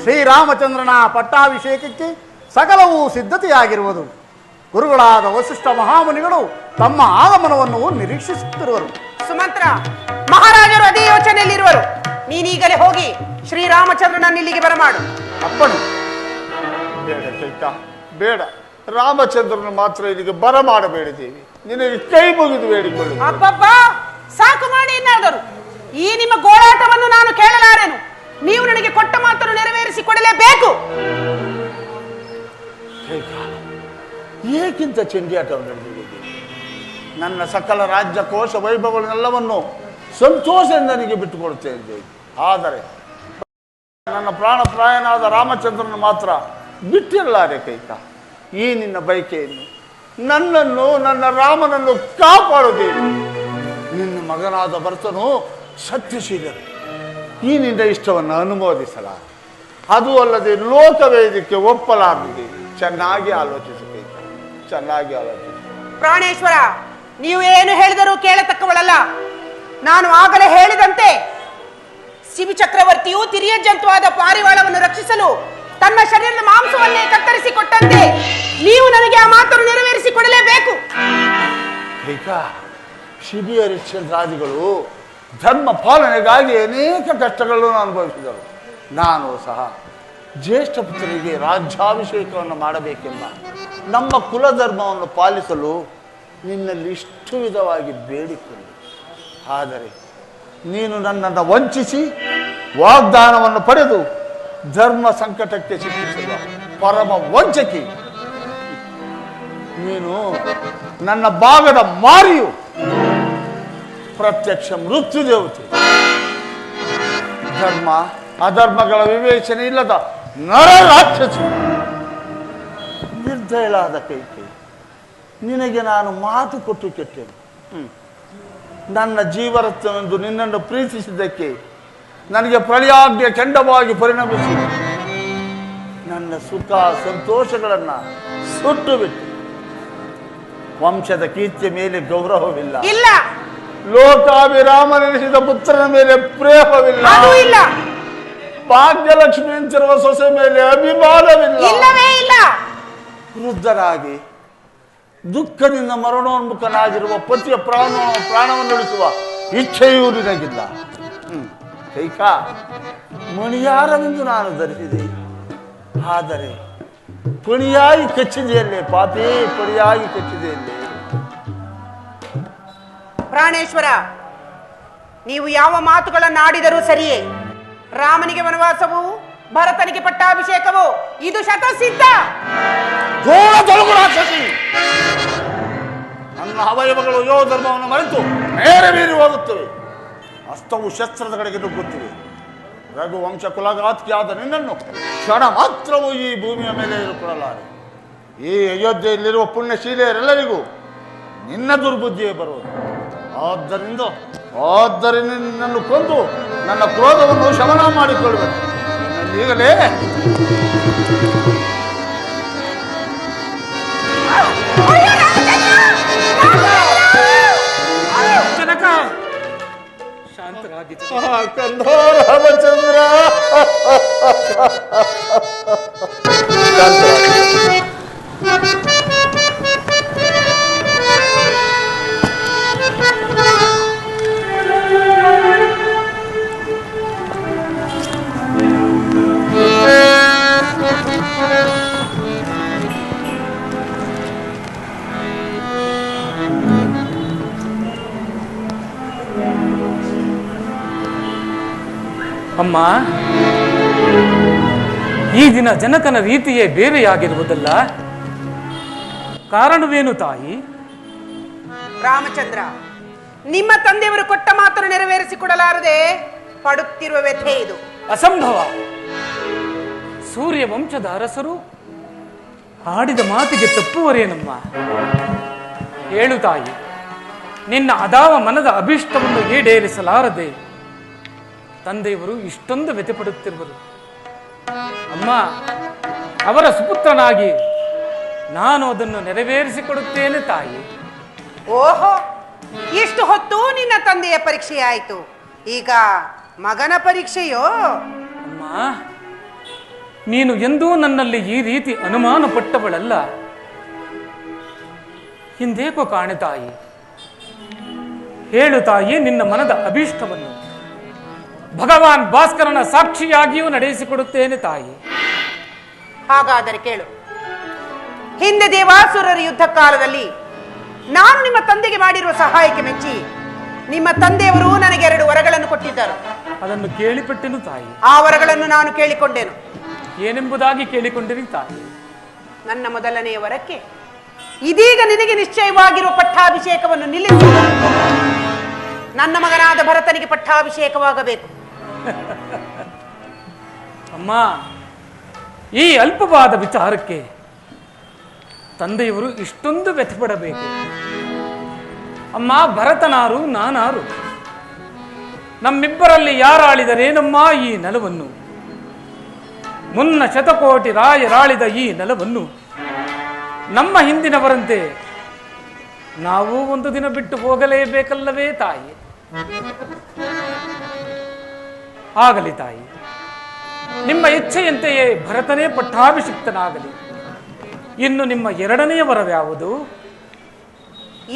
ಶ್ರೀರಾಮಚಂದ್ರನ ಪಟ್ಟಾಭಿಷೇಕಕ್ಕೆ ಸಕಲವೂ ಸಿದ್ಧತೆಯಾಗಿರುವುದು. ಗುರುಗಳಾದ ವಸಿಷ್ಠ ಮಹಾಮುನಿಗಳು ತಮ್ಮ ಆಗಮನವನ್ನು ನಿರೀಕ್ಷಿಸುತ್ತಿರುವರು. ಸುಮಂತ್ರ, ಮಹಾರಾಜರು ಅದೇ ಯೋಚನೆಯಲ್ಲಿರುವರು. ನೀನೀಗಲೇ ಹೋಗಿ ಶ್ರೀರಾಮಚಂದ್ರನ ಇಲ್ಲಿಗೆ ಬರಮಾಡು. ಅಪ್ಪಣೆ. ಬೇಡ ಚೈತ, ಬೇಡ. ರಾಮಚಂದ್ರನ ಮಾತ್ರ ಇಲ್ಲಿಗೆ ಬರಮಾಡಬೇಡಿದ್ದೇವೆ. ನಿನಗೆ ಕೈ ಮುಗಿದು ಬೇಡಿಕೊಳ್ಳು. ಅಬ್ಬಬ್ಬ, ಸಾಕು ಮಾಡಿ ಇನ್ನಾದರೂ. ಈ ನಿಮ್ಮ ಗೋಳಾಟವನ್ನು ನಾನು ಕೇಳಲಾರೆನು. ನೀವು ನನಗೆ ಕೊಟ್ಟ ಮಾತನ್ನು ನೆರವೇರಿಸಿಕೊಡಲೇಬೇಕು. ಏಕಿಂತ ಚೆಂಡಿಯಾಟವನ್ನು ನಡೆದಿದೆ. ನನ್ನ ಸಕಲ ರಾಜ್ಯ ಕೋಶ ವೈಭವಗಳನ್ನೆಲ್ಲವನ್ನು ಸಂತೋಷದಿಂದ ನನಗೆ ಬಿಟ್ಟುಕೊಡುತ್ತೇನೆ. ಆದರೆ ನನ್ನ ಪ್ರಾಣಪ್ರಾಯನಾದ ರಾಮಚಂದ್ರನ ಮಾತ್ರ ಬಿಟ್ಟಿರಲಾರೆ ಕೈಕ. ಈ ನಿನ್ನ ಬಯಕೆಯನ್ನು, ನನ್ನನ್ನು, ನನ್ನ ರಾಮನನ್ನು ಕಾಪಾಡುತ್ತೇನೆ. ನಿನ್ನ ಮಗನಾದ ಭರತನು ಸತ್ಯಶೀಲನು. ಈ ನಿನ್ನ ಇಷ್ಟವನ್ನು ಅನುಮೋದಿಸಲಾರ. ಅದು ಅಲ್ಲದೆ ಲೋಕವೇದಕ್ಕೆ ಒಪ್ಪಲಾರದೆ. ಚೆನ್ನಾಗಿ ಆಲೋಚಿಸಬೇಕು, ಚೆನ್ನಾಗಿ ಆಲೋಚಿಸ. ಪ್ರಾಣೇಶ್ವರ, ನೀವು ಏನು ಹೇಳಿದರೂ ಕೇಳತಕ್ಕವಳಲ್ಲ. ನಾನು ಆಗಲೇ ಹೇಳಿದಂತೆ ಶಿವಿ ಚಕ್ರವರ್ತಿಯು ತಿರಿಯ ಜಂತುವಾದ ಪಾರಿವಾಳವನ್ನು ರಕ್ಷಿಸಲು ತನ್ನ ಶರೀರದ ಮಾಂಸವನ್ನೇ ಕತ್ತರಿಸಿಕೊಟ್ಟಂತೆ ನೀವು ನನಗೆ ಆ ಮಾತನ್ನು ನೆರವೇರಿಸಿಕೊಡಲೇಬೇಕು. ಶಿಬಿಯ ರಿಕ್ಷರಾದಿಗಳು ಧರ್ಮ ಪಾಲನೆಗಾಗಿ ಅನೇಕ ಕಷ್ಟಗಳನ್ನು ಅನುಭವಿಸಿದರು. ನಾನು ಸಹ ಜ್ಯೇಷ್ಠ ಪುತ್ರರಿಗೆ ರಾಜ್ಯಾಭಿಷೇಕವನ್ನು ಮಾಡಬೇಕೆಂಬ ನಮ್ಮ ಕುಲಧರ್ಮವನ್ನು ಪಾಲಿಸಲು ನಿನ್ನಲ್ಲಿ ಇಷ್ಟು ವಿಧವಾಗಿ ಬೇಡಿಕೊಂಡೆ. ಆದರೆ ನೀನು ನನ್ನನ್ನು ವಂಚಿಸಿ ವಾಗ್ದಾನವನ್ನು ಪಡೆದು ಧರ್ಮ ಸಂಕಟಕ್ಕೆ ಸಿಕ್ಕಿಸುವ ಪರಮ ವಂಚಕಿ ನೀನು. ನನ್ನ ಭಾಗದ ಮಾರಿಯು, ಪ್ರತ್ಯಕ್ಷ ಮೃತ್ಯು ದೇವತೆ. ಧರ್ಮ ಅಧರ್ಮಗಳ ವಿವೇಚನೆ ಇಲ್ಲದ ನರ ರಾಕ್ಷಸ. ನಿರ್ದಯಳಾದ ಕೈಕೆ, ನಿನಗೆ ನಾನು ಮಾತು ಕೊಟ್ಟು ಕೆಟ್ಟೆನು. ನನ್ನ ಜೀವರತ್ನವೆಂದು ನಿನ್ನನ್ನು ಪ್ರೀತಿಸಿದ್ದಕ್ಕೆ ನನಗೆ ಪ್ರಳಯಾಗ್ನಿಯ ಕೆಂಡವಾಗಿ ಪರಿಣಮಿಸಿ ನನ್ನ ಸುಖ ಸಂತೋಷಗಳನ್ನು ಸುಟ್ಟು ಬಿಟ್ಟು ವಂಶದ ಕೀರ್ತಿಯ ಮೇಲೆ ಗೌರವವಿಲ್ಲ. ಇಲ್ಲ. ಲೋಕಾಭಿರಾಮನೆನಿಸಿದ ಪುತ್ರನ ಮೇಲೆ ಪ್ರೇಮವಿಲ್ಲ. ಇಲ್ಲ. ಭಾಗ್ಯಲಕ್ಷ್ಮಿ ಅಂತಿರುವ ಸೊಸೆ ಮೇಲೆ ಅಭಿಮಾನವಿಲ್ಲ. ಇಲ್ಲವೇ ಇಲ್ಲ. ವೃದ್ಧರಾಗಿ ದುಃಖದಿಂದ ಮರಣೋನ್ಮುಖನಾಗಿರುವ ಪತಿಯ ಪ್ರಾಣವನ್ನು ಉಳಿಸುವ ಇಚ್ಛೆಯೂ ನಿನಗಿಲ್ಲ. ಕೈಕ, ಮಣಿಯಾರವೆಂದು ನಾನು ಧರಿಸಿದೆ. ಆದರೆ ಪಣಿಯಾಗಿ ಕಚ್ಚಿದೆಯಲ್ಲೇ ಪಾಪಿ, ಪಣಿಯಾಗಿ ಕಚ್ಚಿದೆಯಲ್ಲೇ. ಪ್ರಾಣೇಶ್ವರ, ನೀವು ಯಾವ ಮಾತುಗಳನ್ನಾಡಿದರೂ ಸರಿಯೇ. ರಾಮನಿಗೆ ವನವಾಸವು, ಭರತನಿಗೆ ಪಟ್ಟಾಭಿಷೇಕವು ಇದು ಶತಸಿದ್ಧ. ನನ್ನ ಅವಯವಗಳು ಯೋ ಧರ್ಮವನ್ನು ಮರೆತು ಮೇರೆ ಮೀರಿ ಹೋಗುತ್ತವೆ. ಅಸ್ತವು ಶಸ್ತ್ರದ ಕಡೆಗೆ ನುಗ್ಗುತ್ತಿವೆ. ರಘುವಂಶ ಕುಲಘಾತಿಯಾದ ನಿನ್ನನ್ನು ಕ್ಷಣ ಮಾತ್ರವೂ ಈ ಭೂಮಿಯ ಮೇಲೆ ಇರುಕೊಳ್ಳಲಾರೆ. ಈ ಅಯೋಧ್ಯೆಯಲ್ಲಿರುವ ಪುಣ್ಯಶೀಲೆಯರೆಲ್ಲರಿಗೂ ನಿನ್ನ ದುರ್ಬುದ್ಧಿಯೇ ಬರುವುದು. ಆದ್ದರಿಂದ ನಿನ್ನನ್ನು ಕೊಂದು ನನ್ನ ಕ್ರೋಧವನ್ನು ಶಮನ ಮಾಡಿಕೊಳ್ಳಬೇಕು. ಈಗಲೇ ಕಂದ ರಾಮಚಂದ್ರ ಅಮ್ಮ, ಈ ದಿನ ಜನಕನ ರೀತಿಯೇ ಬೇರೆಯಾಗಿರುವುದಲ್ಲ. ಕಾರಣವೇನು ತಾಯಿ? ರಾಮಚಂದ್ರ, ನಿಮ್ಮ ತಂದೆಯವರು ಕೊಟ್ಟ ಮಾತನ್ನು ನೆರವೇರಿಸಿಕೊಡಲಾರದೆ ಪಡುತ್ತಿರುವ ವ್ಯಥೆ ಇದು. ಅಸಂಭವ. ಸೂರ್ಯ ವಂಶದ ಅರಸರು ಆಡಿದ ಮಾತಿಗೆ ತಪ್ಪುವರೇನಮ್ಮ? ಹೇಳು ತಾಯಿ, ನಿನ್ನ ಅದಾವ ಮನದ ಅಭಿಷ್ಟವನ್ನು ಈಡೇರಿಸಲಾರದೆ ತಂದೆಯವರು ಇಷ್ಟೊಂದು ವ್ಯಥೆಪಡುತ್ತಿರುವರು. ಅಮ್ಮ, ಅವರ ಸುಪುತ್ರನಾಗಿ ನಾನು ಅದನ್ನು ನೆರವೇರಿಸಿಕೊಡುತ್ತೇನೆ ತಾಯಿ. ಓಹೋ, ಇಷ್ಟು ಹೊತ್ತು ನಿನ್ನ ತಂದೆಯ ಪರೀಕ್ಷೆಯಾಯಿತು. ಈಗ ಮಗನ ಪರೀಕ್ಷೆಯೋ? ಅಮ್ಮ, ನೀನು ಎಂದೂ ನನ್ನಲ್ಲಿ ಈ ರೀತಿ ಅನುಮಾನ ಪಟ್ಟವಳಲ್ಲ. ಹಿಂದೇಕೋ ಕಾಣೆ ತಾಯಿ. ಹೇಳು ತಾಯಿ, ನಿನ್ನ ಮನದ ಅಭೀಷ್ಟವನ್ನು ಭಗವಾನ್ ಭಾಸ್ಕರನ ಸಾಕ್ಷಿಯಾಗಿಯೂ ನಡೆಸಿಕೊಡುತ್ತೇನೆ ತಾಯಿ. ಹಾಗಾದರೆ ಕೇಳು. ಹಿಂದೆ ದೇವಾಸುರರ ಯುದ್ಧ ಕಾಲದಲ್ಲಿ ನಾನು ನಿಮ್ಮ ತಂದೆಗೆ ಮಾಡಿರುವ ಸಹಾಯಕ್ಕೆ ಮೆಚ್ಚಿ ನಿಮ್ಮ ತಂದೆಯವರು ನನಗೆ 2 ವರಗಳನ್ನು ಕೊಟ್ಟಿದ್ದರು. ಅದನ್ನು ಕೇಳಿಪಟ್ಟೆನು ತಾಯಿ. ಆ ವರಗಳನ್ನು ನಾನು ಕೇಳಿಕೊಂಡೆನು. ಏನೆಂಬುದಾಗಿ ಕೇಳಿಕೊಂಡಿರಿ ತಾಯಿ? ನನ್ನ ಮೊದಲನೆಯ ವರಕ್ಕೆ ಇದೀಗ ನಿನಗೆ ನಿಶ್ಚಯವಾಗಿರುವ ಪಟ್ಟಾಭಿಷೇಕವನ್ನು ನಿಲ್ಲಿಸಿ ನನ್ನ ಮಗನಾದ ಭರತನಿಗೆ ಪಟ್ಟಾಭಿಷೇಕವಾಗಬೇಕು. ಅಮ್ಮ, ಈ ಅಲ್ಪವಾದ ವಿಚಾರಕ್ಕೆ ತಂದೆಯವರು ಇಷ್ಟೊಂದು ವ್ಯಥಪಡಬೇಕು? ಅಮ್ಮ, ಭರತನಾರು ನಾನಾರು? ನಮ್ಮಿಬ್ಬರಲ್ಲಿ ಯಾರಾಳಿದರೇನಮ್ಮ ಈ ನೆಲವನ್ನು? ಮುನ್ನ ಶತಕೋಟಿ ರಾಯರಾಳಿದ ಈ ನೆಲವನ್ನು ನಮ್ಮ ಹಿಂದಿನವರಂತೆ ನಾವು ಒಂದು ದಿನ ಬಿಟ್ಟು ಹೋಗಲೇಬೇಕಲ್ಲವೇ ತಾಯಿ? ಆಗಲಿ ತಾಯಿ, ನಿಮ್ಮ ಇಚ್ಛೆಯಂತೆಯೇ ಭರತನೇ ಪಟ್ಟಾಭಿಷಿಕ್ತನಾಗಲಿ. ಇನ್ನು ನಿಮ್ಮ 2ನೆಯ ವರವ್ಯಾವುದು?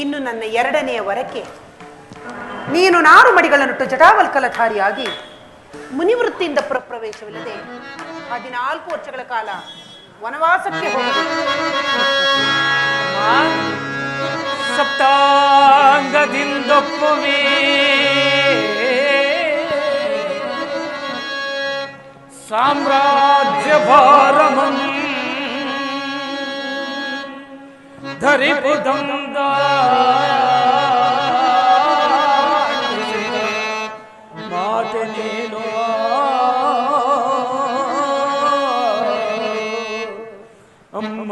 ಇನ್ನು ನನ್ನ 2ನೆಯ ವರಕ್ಕೆ ನೀನು 4 ಮಡಿಗಳನ್ನುಟ್ಟು ಜಟಾವಲ್ಕಲಧಾರಿಯಾಗಿ ಮುನಿವೃತ್ತಿಯಿಂದ ಪ್ರವೇಶವಿಲ್ಲದೆ 14 ವರ್ಷಗಳ ಕಾಲ ವನವಾಸಕ್ಕೆ ಹೋಗಬೇಕು. ಸಪ್ತಾಂಗದಿಂದೊಪ್ಪುವೆ ಸಾಮ್ರಾಜ್ಯ ಭಾರಮಂ ಧರಿಪುದಂದ ಮಾತೆ ನೀನು ಅಮ್ಮ.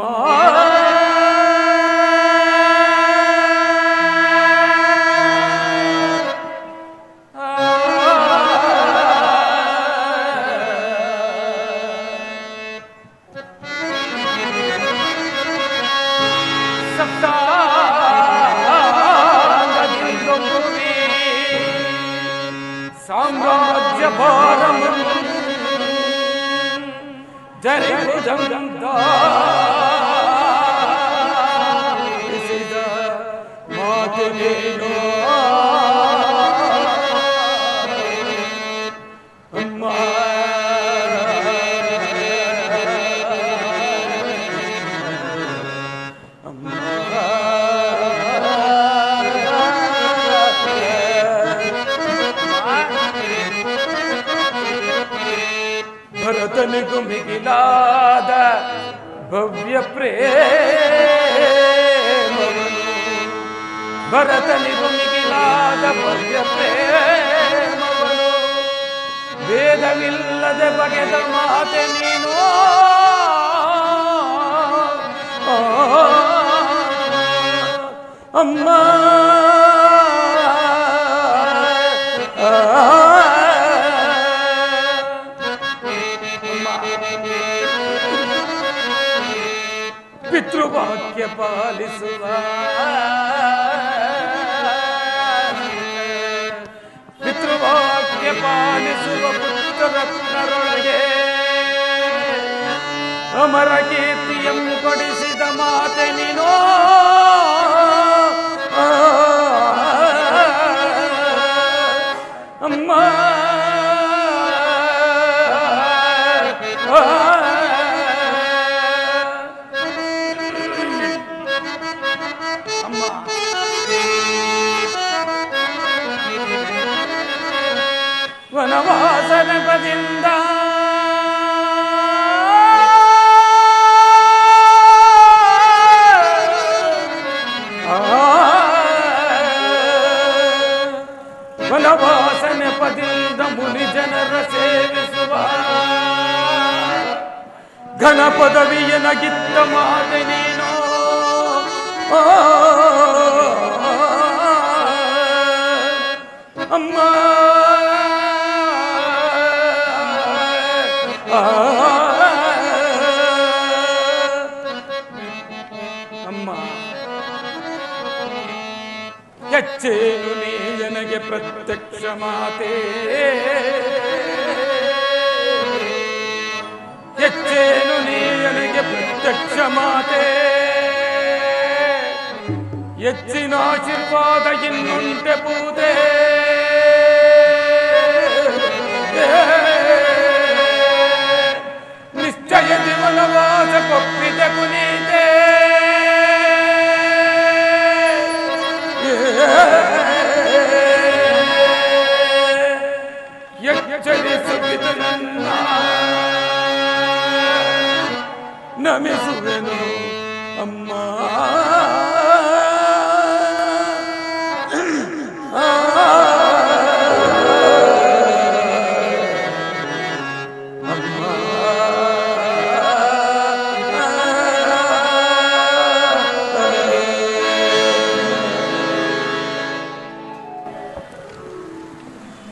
ಸಾಮ್ರಾಜ್ಯ ಭಾರಮ ಜರಿಪುದಂದ ಮಾತು ನೀನು ಅಮ್ಮ. ಭರತನಿಗೂ ಮಿಗಿಲಾದ ಭವ್ಯ ಪ್ರೇಮವನ್ನು, ಭರತನಿಗೂ ಮಿಗಿಲಾದ ಭವ್ಯ ಪ್ರೇಮವನ್ನು ಭೇದವಿಲ್ಲದೆ ಬಗೆದ ಮಾತೆ ನೀನು ಅಮ್ಮ. ಪಿತೃವಾಕ್ಯ ಪಾಲಿಸುವ ಪಿತೃವಾಕ್ಯ ಪಾಲಿಸುವ ಪುತ್ರರತ್ನರೊಳಗೆ ಅಮರ ಕೀರ್ತಿಯಂ ಕೊಡಿಸಿದ ಮಾತೆ ನೀನು ಅಮ್ಮ. ವನವಾಸನ ಪದಿಂದ ವನವಾಸನ ಪದಿಂದ ಮುನಿ ಜನರ ಸೇವಿಸುವ ಘನ ಪದವಿಯನಗಿದ್ದ ಮಾತೆ ನೀನು ಅಮ್ಮ. ಅಮ್ಮ, ಹೆಚ್ಚೇನು ನೀ ನನಗೆ ಪ್ರತ್ಯಕ್ಷ ಮಾತೆ ಹೆಚ್ಚಿನ ಆಶೀರ್ವಾದ ಇನ್ನುಂಟೆ ಪೂತೆ ನಿಶ್ಚಯ ಜೀವನವಾಸ ಕೊಪ್ಪಿದ ಕುನೀತೆ ಎಚ್ಚರಿಸುತ್ತಿದ್ದ ನನ್ನ ನಮಿಸುವೆನು ಅಮ್ಮ.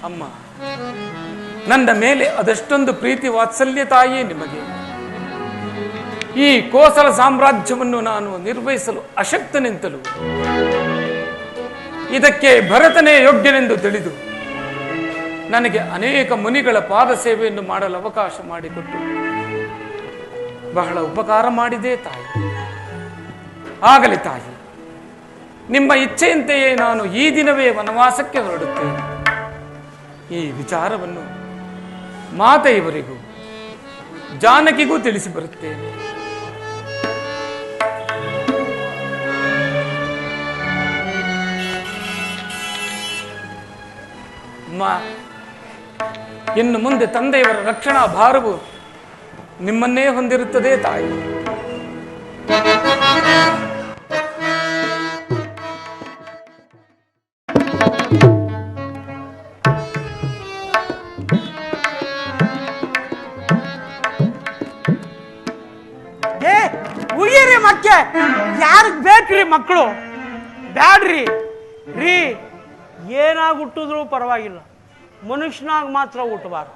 ಅಮ್ಮ, ನನ್ನ ಮೇಲೆ ಅದೆಷ್ಟೊಂದು ಪ್ರೀತಿ ವಾತ್ಸಲ್ಯ ತಾಯಿಯೇ ನಿಮಗೆ. ಈ ಕೋಸಲ ಸಾಮ್ರಾಜ್ಯವನ್ನು ನಾನು ನಿರ್ವಹಿಸಲು ಅಶಕ್ತನೆಂತಲೂ ಇದಕ್ಕೆ ಭರತನೇ ಯೋಗ್ಯನೆಂದು ತಿಳಿದು ನನಗೆ ಅನೇಕ ಮುನಿಗಳ ಪಾದ ಸೇವೆಯನ್ನು ಮಾಡಲು ಅವಕಾಶ ಮಾಡಿಕೊಟ್ಟು ಬಹಳ ಉಪಕಾರ ಮಾಡಿದೆ ತಾಯಿ. ಆಗಲಿ ತಾಯಿ, ನಿಮ್ಮ ಇಚ್ಛೆಯಂತೆಯೇ ನಾನು ಈ ದಿನವೇ ವನವಾಸಕ್ಕೆ ಹೊರಡುತ್ತೇನೆ. ಈ ವಿಚಾರವನ್ನು ಮಾತೆಯವರಿಗೂ ಜಾನಕಿಗೂ ತಿಳಿಸಿ ಬರುತ್ತೇನೆ. ಇನ್ನು ಮುಂದೆ ತಂದೆಯವರ ರಕ್ಷಣಾ ಭಾರವು ನಿಮ್ಮನ್ನೇ ಹೊಂದಿರುತ್ತದೆ ತಾಯಿ. ಉಯ್ಯಿರಿ ಮಕ್ಕೆ, ಯಾರಿಗೆ ಬೇಕ್ರಿ ಮಕ್ಕಳು? ಬ್ಯಾಡ್ರಿ ರೀ, ಏನಾಗಿ ಹುಟ್ಟಿದ್ರು ಪರವಾಗಿಲ್ಲ, ಮನುಷ್ಯನಾಗ ಮಾತ್ರ ಹುಟ್ಟಬಾರ್ದು.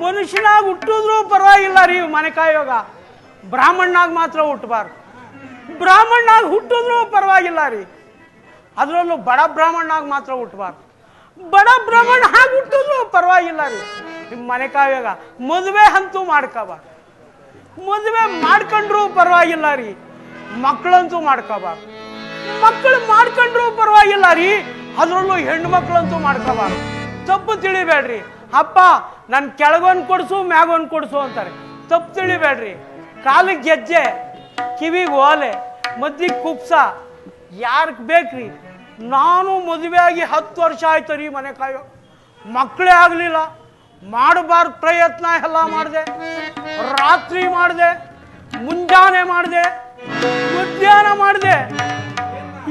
ಮನುಷ್ಯನಾಗ ಹುಟ್ಟಿದ್ರು ಪರವಾಗಿಲ್ಲ ರೀ, ಮನೆ ಕಾಯೋಗ. ಬ್ರಾಹ್ಮಣನಾಗ ಮಾತ್ರ ಹುಟ್ಟಬಾರ್ದು. ಬ್ರಾಹ್ಮಣನಾಗ ಹುಟ್ಟಿದ್ರು ಪರವಾಗಿಲ್ಲ ರೀ, ಅದರಲ್ಲೂ ಬಡ ಬ್ರಾಹ್ಮಣನಾಗ ಮಾತ್ರ ಹುಟ್ಟಬಾರ್ದು. ಬಡ ಬ್ರಾಹ್ಮಣ ಹಾಗೆ ಹುಟ್ಟಿದ್ರು ಪರವಾಗಿಲ್ಲ ರೀ, ನಿಮ್ಮ ಮನೆ ಕಾಯೋಗ. ಮದುವೆ ಅಂತೂ ಮಾಡ್ಕೋಬಾರ್ದು. ಮದುವೆ ಮಾಡ್ಕೊಂಡ್ರು ಪರವಾಗಿಲ್ಲ ರೀ, ಮಕ್ಕಳಂತೂ ಮಾಡ್ಕೋಬಾರ್ದು. ಮಕ್ಕಳು ಮಾಡ್ಕೊಂಡ್ರು ಪರವಾಗಿಲ್ಲ ರೀ, ಅದರಲ್ಲೂ ಹೆಣ್ಣು ಮಕ್ಕಳಂತೂ ಮಾಡ್ಕೋಬಾರ್ದು. ತಪ್ಪು ತಿಳಿಬೇಡ್ರಿ. ಅಪ್ಪ ನನ್ನ ಕೆಳಗೊಂದು ಕೊಡಿಸು ಮ್ಯಾಗೊಂದು ಕೊಡಿಸು ಅಂತಾರೆ. ತಪ್ಪು ತಿಳಿಬೇಡ್ರಿ. ಕಾಲಿಗೆ ಗೆಜ್ಜೆ, ಕಿವಿಗೆ ಓಲೆ, ಮದ್ದಿಗೆ ಕುಪ್ಸ ಯಾರಿಗೆ ಬೇಕ್ರಿ? ನಾನು ಮದುವೆ ಆಗಿ 10 ವರ್ಷ ಆಯ್ತು ರೀ, ಮನೆ ಕಾಯೋ ಮಕ್ಕಳೇ ಆಗಲಿಲ್ಲ. ಮಾಡಬಾರ್ದು ಪ್ರಯತ್ನ ಎಲ್ಲ ಮಾಡಿದೆ. ರಾತ್ರಿ ಮಾಡಿದೆ, ಮುಂಜಾನೆ ಮಾಡಿದೆ, ಮಧ್ಯಾಹ್ನ ಮಾಡಿದೆ,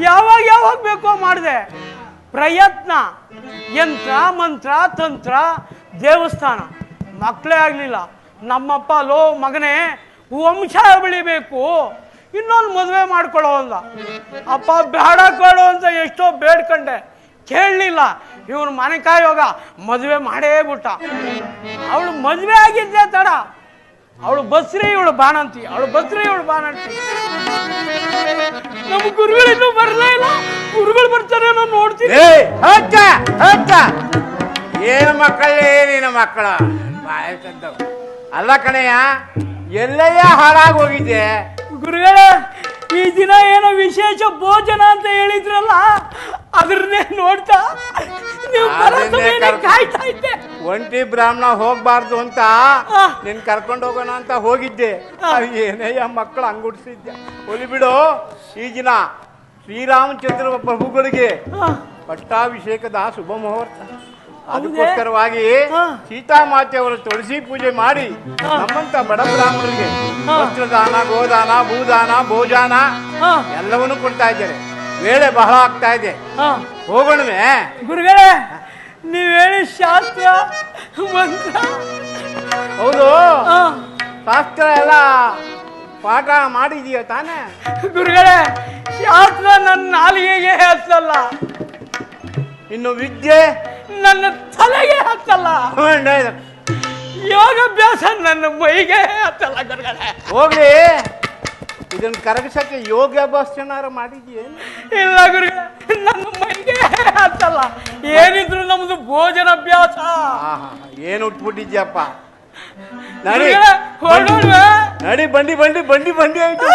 ಯಾವಾಗ ಬೇಕೋ ಮಾಡಿದೆ ಪ್ರಯತ್ನ. ಯಂತ್ರ ಮಂತ್ರ ತಂತ್ರ ದೇವಸ್ಥಾನ, ಮಕ್ಕಳೇ ಆಗಲಿಲ್ಲ. ನಮ್ಮಪ್ಪ, ಲೋ ಮಗನೇ ವಂಶ ಬೆಳಿಬೇಕು, ಇನ್ನೊಂದು ಮದುವೆ ಮಾಡ್ಕೊಳ್ಳೋ ಅಂದ. ಅಪ್ಪ ಬೇಡ ಕೊಡು ಅಂತ ಎಷ್ಟೋ ಬೇಡ್ಕೊಂಡೆ, ಕೇಳಲಿಲ್ಲ. ಇವನು ಮನೆ ಕಾಯೋಗ ಮದುವೆ ಮಾಡೇ ಬಿಟ್ಟ. ಅವಳು ಮದುವೆ ಆಗಿದ್ದೆ ತಡ. ಅವಳು ಬಸ್ರಿ, ಇವಳು ಬಾಣಂತಿ. ಅವಳು ಬಸ್ರಿ, ಇವಳು ಬಾಣಂತಿ. ನಮ್ಮ ಗುರುಗಳಿನ್ನೂ ಬರಲೇ ಇಲ್ಲ. ಗುರುಗಳು ಬರ್ತಾರೆ, ನಾನು ನೋಡ್ತೀನಿ. ಏನು ಮಕ್ಕಳೇ ನೀನು ಮಕ್ಕಳ ಅಲ್ಲ ಕಣಯ್ಯ, ಎಲ್ಲಯ್ಯ ಹಾಳಾಗಿ ಹೋಗಿದ್ದೆ. ಗುರುಗಳೇ, ಈ ದಿನ ಏನೋ ವಿಶೇಷ ಭೋಜನ ಅಂತ ಹೇಳಿದ್ರಲ್ಲ, ಅದ್ರನ್ನೇ ನೋಡ್ತಾ ನೀವು ಕಾಯ್ತಾ ಇದ್ದೆ. ಒಂಟಿ ಬ್ರಾಹ್ಮಣ ಹೋಗ್ಬಾರ್ದು ಅಂತ ನಿನ್ ಕರ್ಕೊಂಡು ಹೋಗೋಣ ಅಂತ ಹೋಗಿದ್ದೆ. ಏನಯ್ಯ ಮಕ್ಕಳು ಹಂಗುಡ್ಸಿದ್ದೆ. ಹೋಲಿ ಬಿಡು. ಈ ದಿನ ಶ್ರೀರಾಮಚಂದ್ರ ಪ್ರಭುಗಳಿಗೆ ಪಟ್ಟಾಭಿಷೇಕದ ಶುಭ ಮುಹೂರ್ತ. ಅದಕ್ಕೋಸ್ಕರವಾಗಿ ಸೀತಾಮಾತೆಯವರ ತುಳಸಿ ಪೂಜೆ ಮಾಡಿ ನಮ್ಮಂತ ಬಡ ಬ್ರಾಹ್ಮಣರಿಗೆ ವಸ್ತ್ರದಾನ, ಗೋದಾನ, ಭೂದಾನ, ಭೋಜಾನ ಎಲ್ಲವನ್ನೂ ಕೊಡ್ತಾ ಇದ್ದಾರೆ. ವೇಳೆ ಬಹಳ ಆಗ್ತಾ ಇದೆ, ಹೋಗೋಣವೇ? ಗುರುಗಳೇ, ನೀವ್ ಹೇಳಿ ಶಾಸ್ತ್ರ ಮಂತ್ರ. ಹೌದು, ಶಾಸ್ತ್ರ ಎಲ್ಲ ಪಾಠ ಮಾಡಿದೀಯ ತಾನೇ? ಗುರುಗಳೇ, ಶಾಸ್ತ್ರ ನನ್ನ ನಾಲಿಗೆಗೆ ಹತ್ತಲ್ಲ, ಇನ್ನು ವಿದ್ಯೆ ನನ್ನ ತಲೆಗೆ ಹತ್ತಲ್ಲ, ಯೋಗಾಭ್ಯಾಸ ನನ್ನ ಮೈಗೆ ಹತ್ತಲ್ಲ. ಗುರುಗಳೇ ಹೋಗ್ಲಿ, ಇದನ್ನ ಕರಗಿಸಕ್ಕೆ ಯೋಗಾಭ್ಯಾಸ ಮಾಡಿದ್ಯೇನು? ಇಲ್ಲ ಗುರುಗಳೇ, ನನ್ನ ಮೈಗೆ ಹತ್ತಲ್ಲ. ಏನಿದ್ರು ನಮ್ದು ಭೋಜನ ಅಭ್ಯಾಸ. ಏನು ಉಟ್ಬಿಟ್ಟಿದ್ಯಪ್ಪ? ನಡಿ ಹೊರಡೋಣ. ನಡಿ, ಬಂಡಿ ಬಂಡಿ ಬಂಡಿ ಬಂಡಿ ಆಯ್ತು.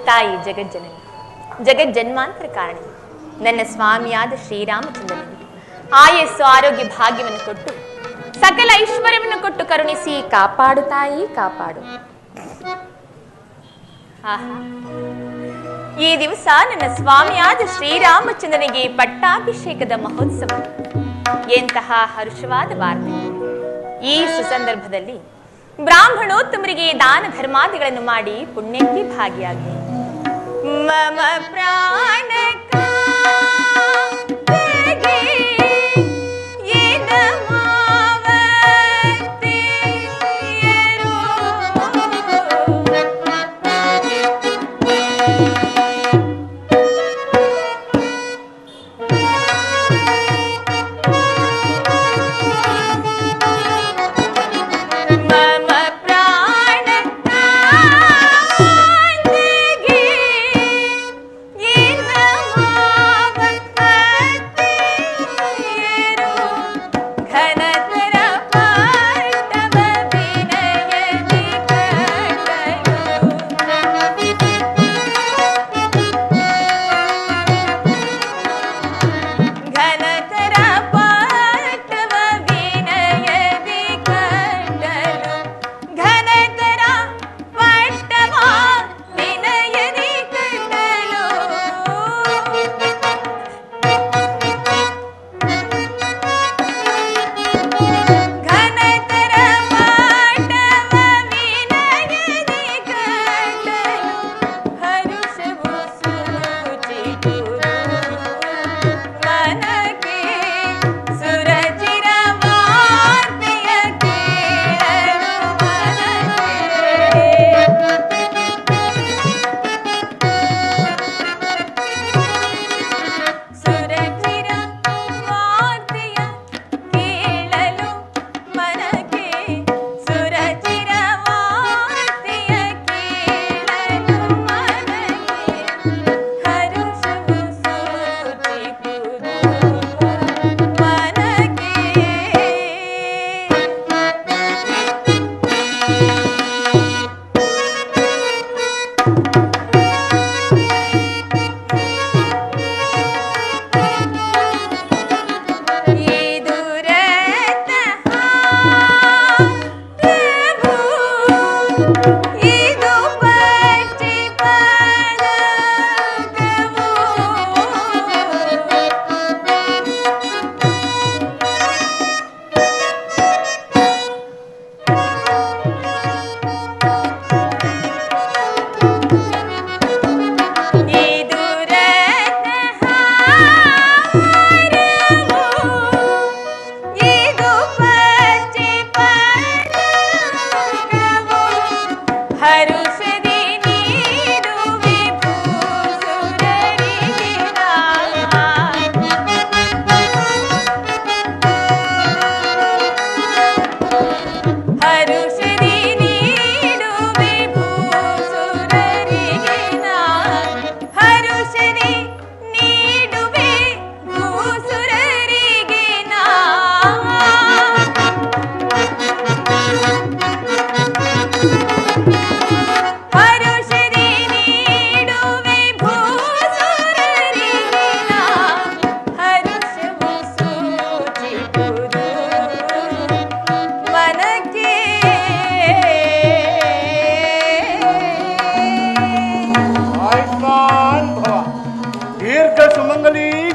ತಾಯಿ ಜಗಜ್ಜನನಿ ಜಗಜ್ಜನ್ಮಾಂತರ ಕಾರಣಿ ನನ್ನ ಸ್ವಾಮಿಯಾದ ಶ್ರೀರಾಮಚಂದ್ರನಿಗೆ ಆಯಸ್ಸು ಆರೋಗ್ಯ ಭಾಗ್ಯವನ್ನು ಕೊಟ್ಟು ಸಕಲ ಐಶ್ವರ್ಯವನ್ನು ಕೊಟ್ಟು ಕರುಣಿಸಿ ಕಾಪಾಡು ತಾಯಿ ಕಾಪಾಡು. ಈ ದಿವಸ ನನ್ನ ಸ್ವಾಮಿಯಾದ ಶ್ರೀರಾಮಚಂದ್ರನಿಗೆ ಪಟ್ಟಾಭಿಷೇಕದ ಮಹೋತ್ಸವ. ಎಂತಹ ಹರ್ಷವಾದ ವಾರ್ತೆ! ಈ ಸುಸಂದರ್ಭದಲ್ಲಿ ಬ್ರಾಹ್ಮಣೋತ್ತಮರಿಗೆ ದಾನ ಧರ್ಮಾದಿಗಳನ್ನು ಮಾಡಿ ಪುಣ್ಯಕ್ಕೆ ಭಾಗಿಯಾಗಿ ಮಮ ಪ್ರಾಣಕ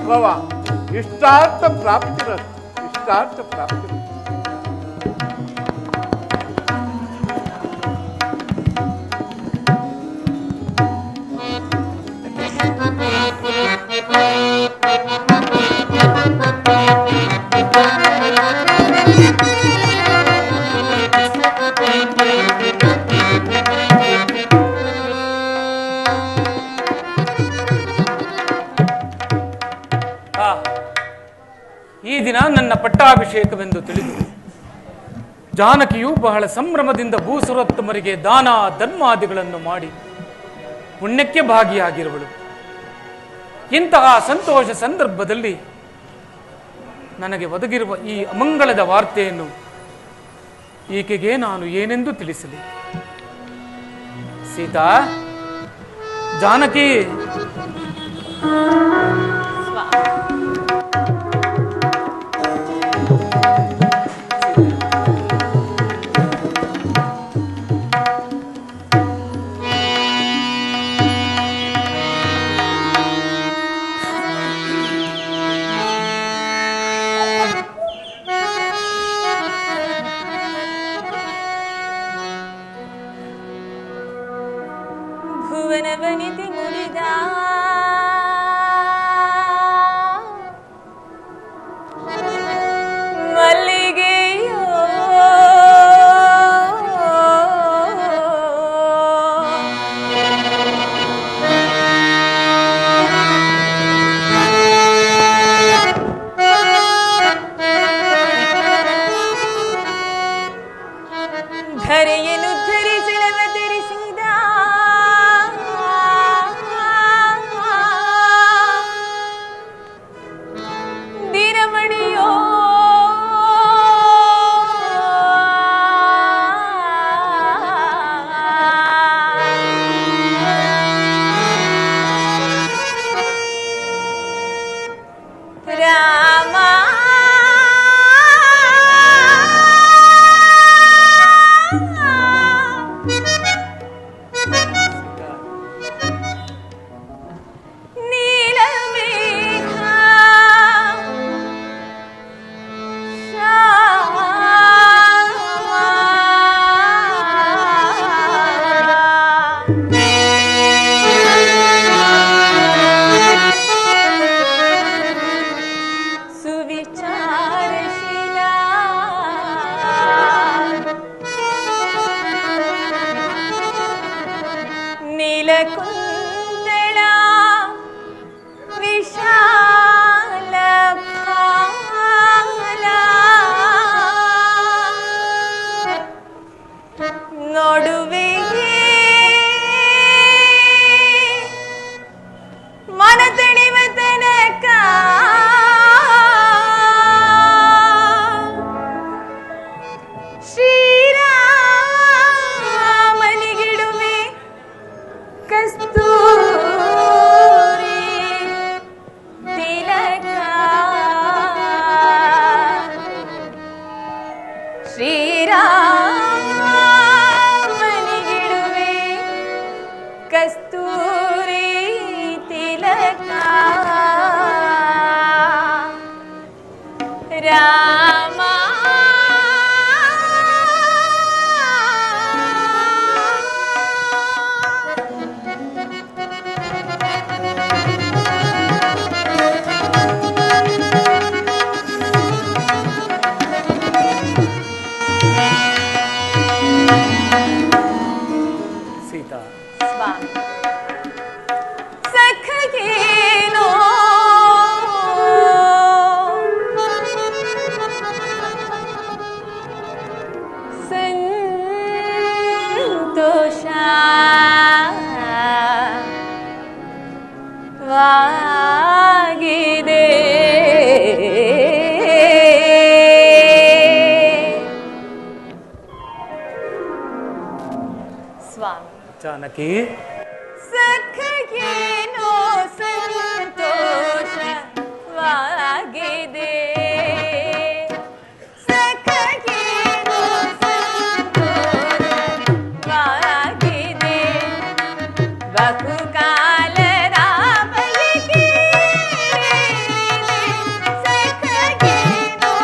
ಭವ ಇಷ್ಟಾರ್ಥ ಪ್ರಾಪ್ತಿರಸ್ತು ಇಷ್ಟಾರ್ಥ ಪ್ರಾಪ್ತಿ. ಈ ದಿನ ನನ್ನ ಪಟ್ಟಾಭಿಷೇಕವೆಂದು ತಿಳಿದು ಜಾನಕಿಯು ಬಹಳ ಸಂಭ್ರಮದಿಂದ ಭೂಸುರೋತ್ತಮರಿಗೆ ದಾನ ಧರ್ಮಾದಿಗಳನ್ನು ಮಾಡಿ ಪುಣ್ಯಕ್ಕೆ ಭಾಗಿಯಾಗಿರುವಳು. ಇಂತಹ ಸಂತೋಷ ಸಂದರ್ಭದಲ್ಲಿ ನನಗೆ ಒದಗಿರುವ ಈ ಅಮಂಗಳದ ವಾರ್ತೆಯನ್ನು ಈಕೆಗೆ ನಾನು ಏನೆಂದು ತಿಳಿಸಲಿ? ಸೀತಾ, ಜಾನಕಿ, ಭುವನವನಿತಿ ಮುಡಿದ ಮಲ್ಲಿಗೆಯೋ ಧರೆಯನ್ನು ಧರಿಸಿದವತರಿಸಿದ ದಿನಮಣಿಯೋ ರಾಮ ನೀಲಕುಂತಳ ವಿಶಾಲ ಫಾಲ ನೋಡುವೆಯೇ ಮನ ತಣಿವ ತನಕ ಶ್ರೀರಾಮನಿಗಿಡುವೆ ಕಸ್ತೂರಿ ತಿಲಕ ಶ್ರೀರಾಮನಿಗಿಡುವೆ ಕಸ್ತೂರಿ ತಿಲಕ ರಾಮ ಸೀತಾ, ಸ್ವಾಮಿ ಸಖಗೇನೋ ಸಂತೋಷ ವಾಗಿದೆ ಸ್ವಾಮಿ ಜಾನಕಿ, ಸಖಗೇನೋ ಸಂತೋಷವಾಗಿದೆ ಸಖಗೇನೋ ಸಂತೋಷವಾಗಿದೆ ಬಹುಕಾಲದ ಬಯಕೆ ಸಖಗೇನೋ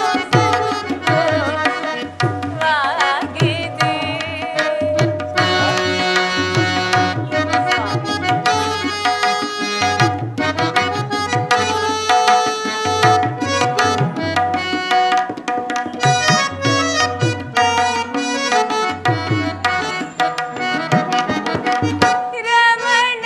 ಸಂತೋಷವಾಗಿದೆ ರಮಣ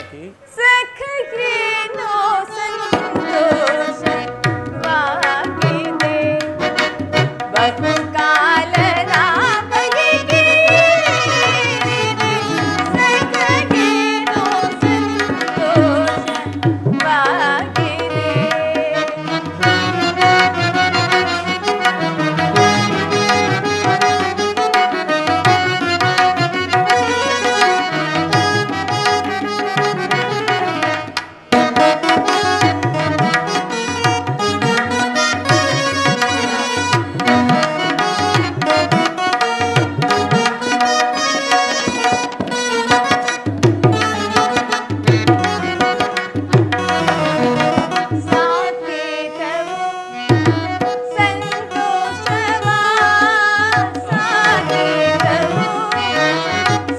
ಜಾನಕಿ ಸಖಗೇನೋ ಸಂತೋಷವಾಗಿದೆ ಬಹುಕಾಲದ ಬಗೆಗೆ ಸಖಗೇನೋ ಸಂತೋಷವಾಗಿದೆ ಸಾಕೇತವು ಸಂತೋಷವ ಸಾಕೇತವು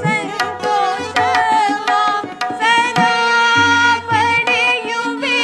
ಸಂತೋಷವ ಸದಾ ಪಡೆಯುವೆ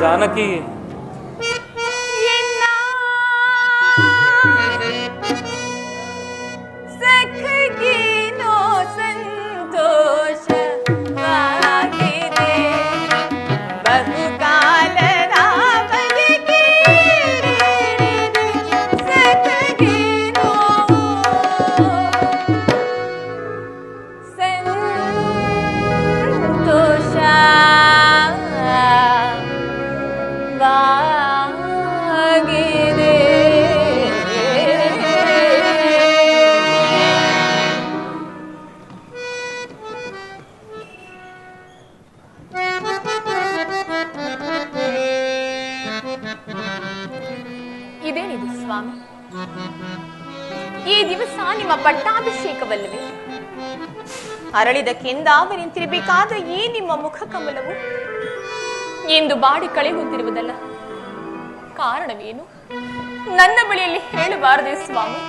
ಜಾನಕಿ ಸಖಗೇನೋ ಸಂತೋಷವಾಗಿದೆ ಬಹುಕಾಲದ ಬಗೆಗೆ ಸಖಗೇನೋ ಸಂತೋಷವಾಗಿದೆ ಇದೇನಿದು ಸ್ವಾಮಿ ಈ ದಿವಸ ನಿಮ್ಮ ಪಟ್ಟಾಭಿಷೇಕವಲ್ಲವೇ ಅರಳಿದ ಕೆಂದಾವ ನಿಂತಿರಬೇಕಾದ ಈ ನಿಮ್ಮ ಮುಖ ಕಮಲವು ಎಂದು ಬಾಡಿ ಕಳೆಗುತ್ತಿರುವುದಲ್ಲ ಕಾರಣವೇನು ನನ್ನ ಬಳಿಯಲ್ಲಿ ಹೇಳಬಾರದೆ ಸ್ವಾಮಿ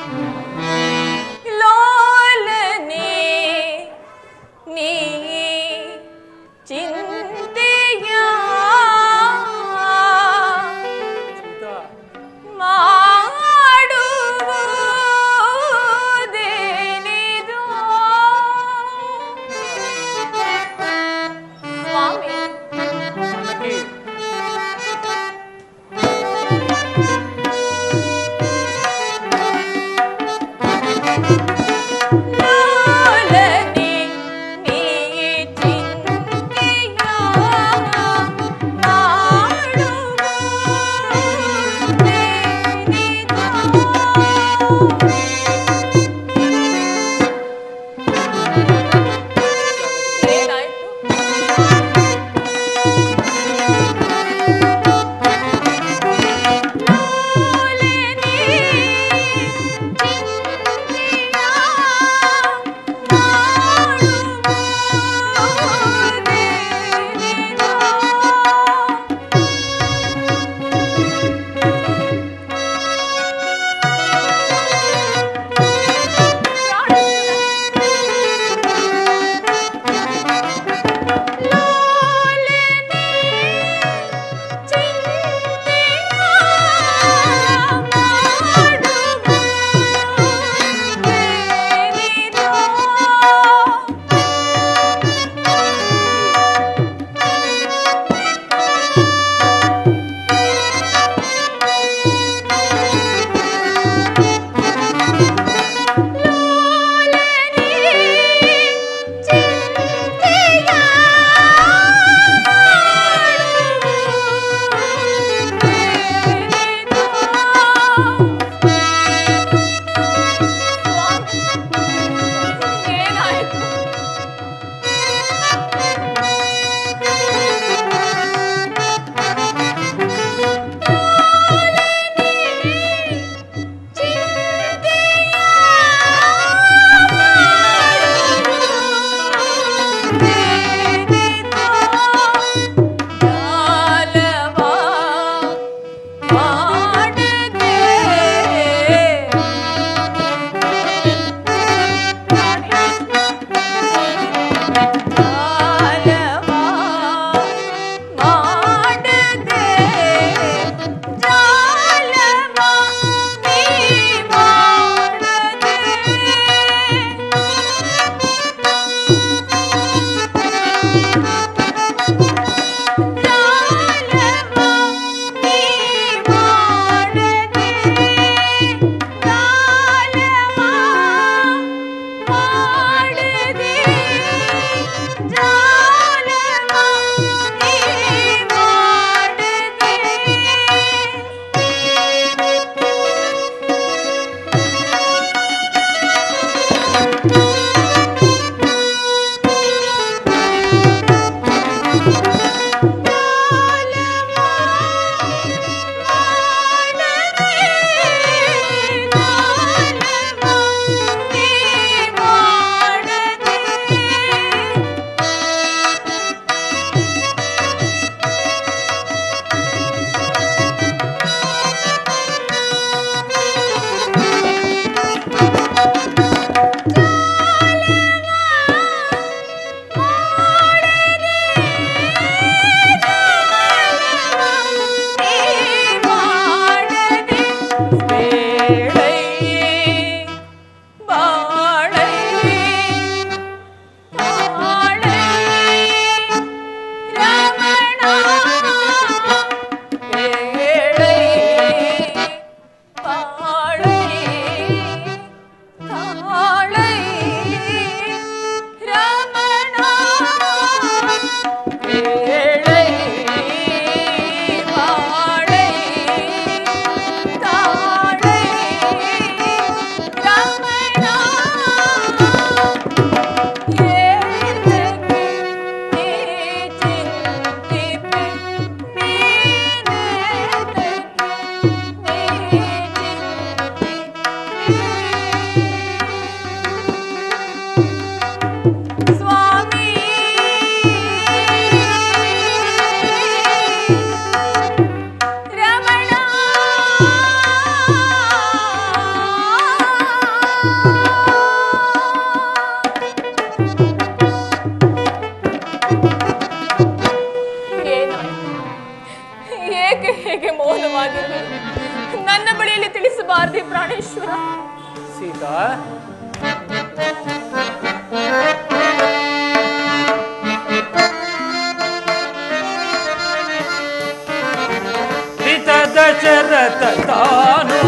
ಲೋಲನೆ ನೀ ಚಿಂತೆಯ ಮಾಡುವುದೇನಿದು ಸ್ವಾಮಿ ಜಾನಕಿ ಲೋಲನೆ ನೀ ಚಿಂತೆಯ ಮೌನವಾಗಿರುವೆ. ನನ್ನ ಬಳಿಯಲ್ಲಿ ತಿಳಿಸಬಾರದೆ ಪ್ರಾಣೇಶ್ವರ? ಸೀತಾ, ಪಿತ ದಶರಥ ತಾನು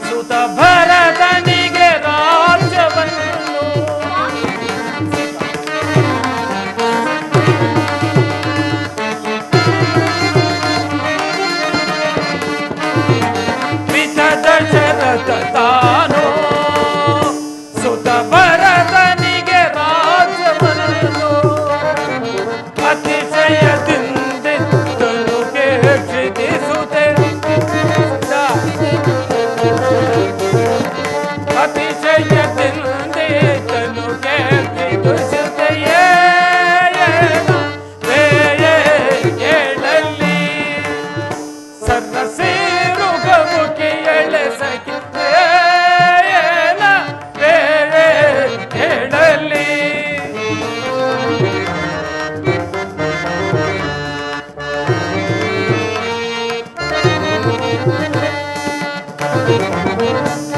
ಸುತ ಭರತನಿಗೆ ರಾಜ್ಯವನ್ನು ದಶರಥ ತಾನು ಸುತ ಭರತನಿಗೆ ರಾಜವನ್ನು ಅತಿಶಯದಿಂದಿದ್ದನು ಕ್ಷಿತಿಸುತ್ತೆ ಅತಿಶಯದಿಂದಿದ್ದನು ಕ್ಷಿತಿಸುತ್ತೆಯೇ ಏಳಲ್ಲಿ ಸರಸೇರು ಗಮುಖಿ ಎಳೆಸಕಿ ಹೇಳಲಿ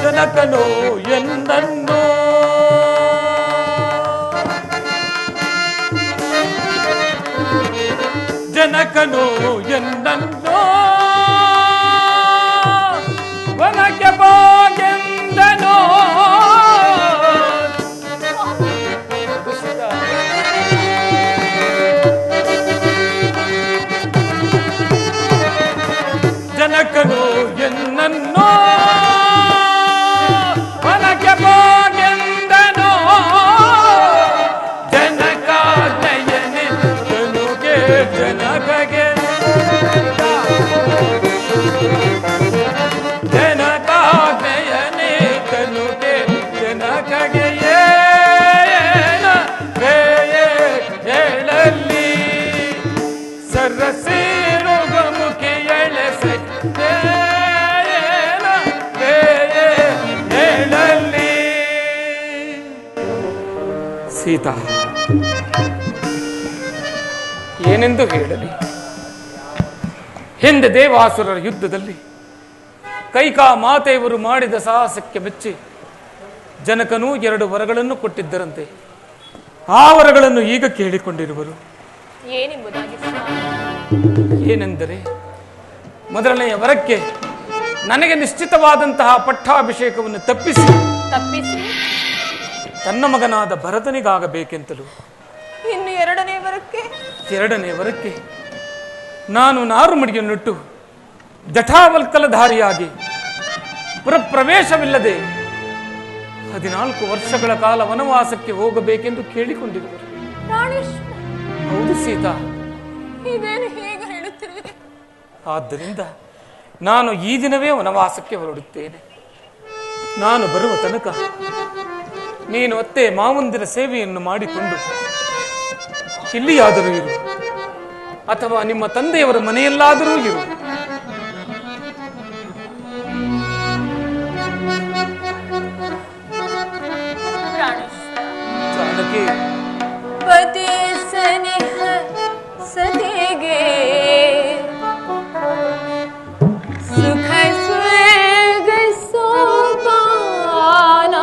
ಜನಕನು ಎಂದನ್ನು ಜನಕನು ಎಂದನ್ನು ವನಕ್ಕೆ ಹೋಗೆಂದನು ಜನಕನು ಎನ್ನನ್ನು ವನಕ್ಕೆ ಹೋಗೆಂದನು ಜನಕಾಜ್ಞೆಯನಿದ್ದನುಗೆ ಜನಕಗೆ ಜನಕಾಜ್ಞೆಯನಿದ್ದನುಗೆ ಜನಕಗೆ ಹೇಳಲ್ಲಿ ಸರಸೇರು ಗಮುಖಿ ಹೇಳಲ್ಲಿ. ಸೀತಾ, ಏನೆಂದು ಹೇಳಲಿ? ಹಿಂದೆ ದೇವಾಸುರರ ಯುದ್ಧದಲ್ಲಿ ಕೈಕಾ ಮಾತೆಯವರು ಮಾಡಿದ ಸಾಹಸಕ್ಕೆ ಮೆಚ್ಚಿ ಜನಕನು 2 ವರಗಳನ್ನು ಕೊಟ್ಟಿದ್ದರಂತೆ. ಆ ವರಗಳನ್ನು ಈಗ ಕೇಳಿಕೊಂಡಿರುವರು. ಏನೆಂಬುದಾಗಿ ಏನೆಂದರೆ, ಮೊದಲನೆಯ ವರಕ್ಕೆ ನನಗೆ ನಿಶ್ಚಿತವಾದಂತಹ ಪಟ್ಟಾಭಿಷೇಕವನ್ನು ತಪ್ಪಿಸಿ ತನ್ನ ಮಗನಾದ ಭರತನಿಗಾಗಬೇಕೆಂತಲೂ, ಇನ್ನು ಎರಡನೇ ವರಕ್ಕೆ ನಾನು ನಾರುಮಡಿಯನ್ನುಟ್ಟು ಜಟಾವಲ್ಕಲಧಾರಿಯಾಗಿ ಪ್ರವೇಶವಿಲ್ಲದೆ 14 ವರ್ಷಗಳ ಕಾಲ ವನವಾಸಕ್ಕೆ ಹೋಗಬೇಕೆಂದು ಕೇಳಿಕೊಂಡಿರುವರು. ಹೌದು ಸೀತಾ, ಇದೇನು ಹೇಗೆ ಹೇಳುತ್ತಿರುವಿರಿ? ಆದ್ದರಿಂದ ನಾನು ಈ ದಿನವೇ ವನವಾಸಕ್ಕೆ ಹೊರಡುತ್ತೇನೆ. ನಾನು ಬರುವ ತನಕ ನೀನು ಅತ್ತೆ ಮಾವಂದಿರ ಸೇವೆಯನ್ನು ಮಾಡಿಕೊಂಡು ಇಲ್ಲಿಯಾದರೂ ಇರು, ಅಥವಾ ನಿಮ್ಮ ತಂದೆಯವರ ಮನೆಯಲ್ಲಾದರೂ ಇರು. ಜಾನಕಿ, ಪತಿ ಸನಿಹ ಸತಿಗೆ ಸುಖ ಸ್ವರ್ಗ ಸೋಪಾನ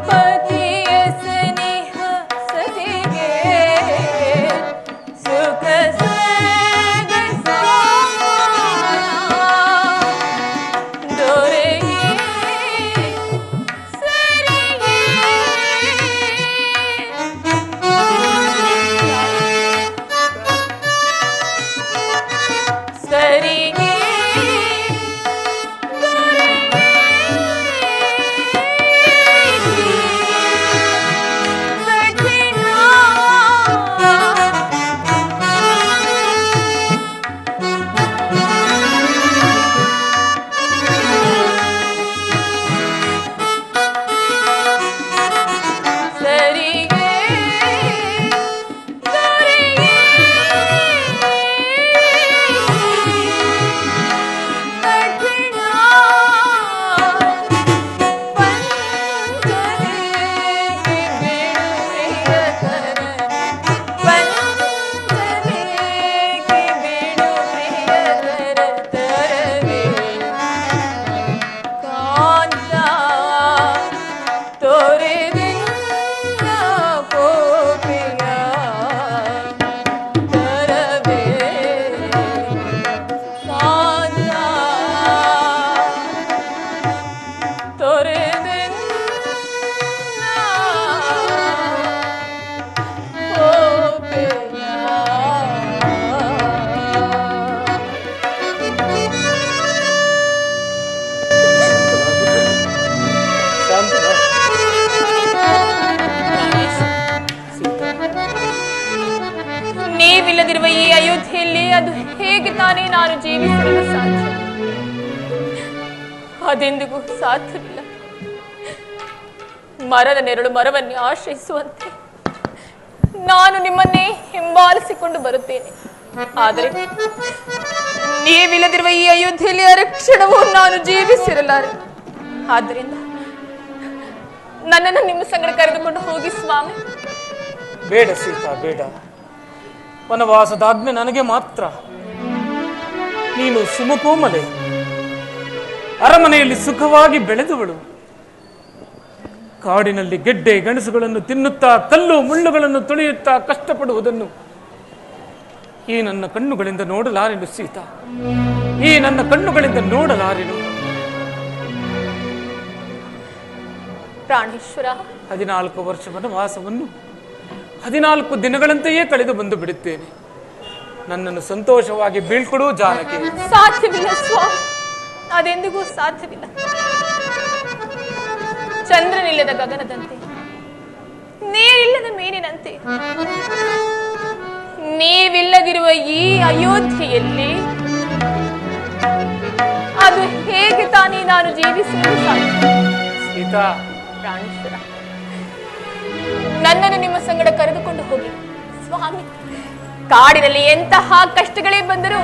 ಪತಿಯ ಸನಿಹ ಸತಿಗೆ ನೀವಿಲ್ಲದಿರುವ ಈ ಅಯೋಧ್ಯೆಯಲ್ಲಿ ಅದು ಹೇಗೆ ತಾನೇ ನಾನು ಜೀವಿಸಲು ಸಾಧ್ಯ? ಅದೆಂದಿಗೂ ಸಾಧ್ಯವಿಲ್ಲ. ಮರದ ನೆರಳು ಮರವನ್ನೇ ಆಶ್ರಯಿಸುವಂತೆ ನಾನು ನಿಮ್ಮನ್ನೇ ಹಿಂಬಾಲಿಸಿಕೊಂಡು ಬರುತ್ತೇನೆ. ಆದರೆ ನೀವಿಲ್ಲದಿರುವ ಈ ಅಯೋಧ್ಯೆಯಲ್ಲಿ ಅರಕ್ಷಣವೂ ನಾನು ಜೀವಿಸಿರಲಾರೆ. ಆದ್ದರಿಂದ ನನ್ನನ್ನು ನಿಮ್ಮ ಸಂಗಡ ಕರೆದುಕೊಂಡು ಹೋಗಿ ಸ್ವಾಮಿ. ಬೇಡ ಸೀತಾ, ಬೇಡ. ವನವಾಸದಾಜ್ಞೆ ನನಗೆ ಮಾತ್ರ. ನೀನು ಸುಮಕೋಮಲೆ, ಅರಮನೆಯಲ್ಲಿ ಸುಖವಾಗಿ ಬೆಳೆದವಳು. ಕಾಡಿನಲ್ಲಿ ಗೆಡ್ಡೆ ಗಣಸುಗಳನ್ನು ತಿನ್ನುತ್ತಾ ಕಲ್ಲು ಮುಳ್ಳುಗಳನ್ನು ತುಳಿಯುತ್ತಾ ಕಷ್ಟಪಡುವುದನ್ನು ಈ ನನ್ನ ಕಣ್ಣುಗಳಿಂದ ನೋಡಲಾರೆನು ಸೀತಾ, ಈ ನನ್ನ ಕಣ್ಣುಗಳಿಂದ ನೋಡಲಾರೆನು. ಪ್ರಾಣೇಶ್ವರ, 14 ವರ್ಷ ವನವಾಸವನ್ನು 14 ದಿನಗಳಂತೆಯೇ ಕಳೆದು ಬಂದು ಬಿಡುತ್ತೇನೆ. ನನ್ನನ್ನು ಸಂತೋಷವಾಗಿ ಬೀಳ್ಕೊಡು ಜಾನಕಿ. ಸಾಧ್ಯವಿಲ್ಲ ಸ್ವಾಮಿ, ಅದೆಂದಿಗೂ ಸಾಧ್ಯವಿಲ್ಲ. ಚಂದ್ರನಿಲ್ಲದ ಗಗನದಂತೆ, ನೀರಿಲ್ಲದ ಮೇನಿನಂತೆ ನೀವಿಲ್ಲದಿರುವ ಈ ಅಯೋಧ್ಯೆಯಲ್ಲಿ ಅದು ಹೇಗೆ ತಾನೇ ನಾನು ಜೀವಿಸಲು ಸಾಧ್ಯ? ಸೀತಾ, ಪ್ರಾಣೇಶ್ವರ, ನನ್ನನ್ನು ನಿಮ್ಮ ಸಂಗಡ ಕರೆದುಕೊಂಡು ಹೋಗಿ ಸ್ವಾಮಿ. ಕಾಡಿನಲ್ಲಿ ಎಂತಹ ಕಷ್ಟಗಳೇ ಬಂದರೂ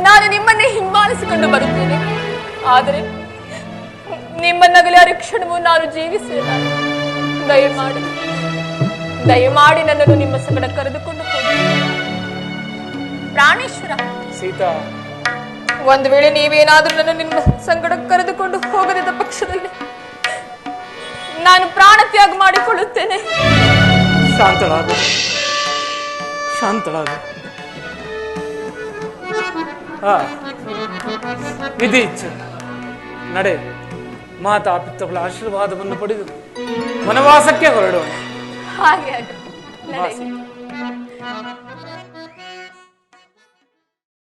ನಾನು ನಿಮ್ಮನ್ನೇ ಹಿಂಬಾಲಿಸಿಕೊಂಡು ಬರುತ್ತೇನೆ. ಆದರೆ ನಿಮ್ಮನ್ನಗಲೇ ಅರಕ್ಷಣವು ನಾನು ಜೀವಿಸಿಲ್ಲ. ದಯಮಾಡಿ ನನ್ನನ್ನು ನಿಮ್ಮ ಸಂಗಡ ಕರೆದುಕೊಂಡು ಹೋಗಿ ಪ್ರಾಣೇಶ್ವರ. ಸೀತಾ, ಒಂದು ವೇಳೆ ನೀವೇನಾದ್ರೂ ನನ್ನ ನಿಮ್ಮ ಸಂಗಡ ಕರೆದುಕೊಂಡು ಹೋಗದಿದ್ದ ಪಕ್ಷದಲ್ಲಿ ನಾನು ಪ್ರಾಣ ತ್ಯಾಗ ಮಾಡಿಕೊಳ್ಳುತ್ತೇನೆ. ಶಾಂತಳಾಗು, ಶಾಂತಳಾಗು. ವಿಧಿ ಇಚ್ಛೆ ನಡೆ. ಮಾತಾ ಪಿತೃಗಳ ಆಶೀರ್ವಾದವನ್ನು ಪಡೆದು ವನವಾಸಕ್ಕೆ ಹೊರಡೋಣ. ಹಾಗೆ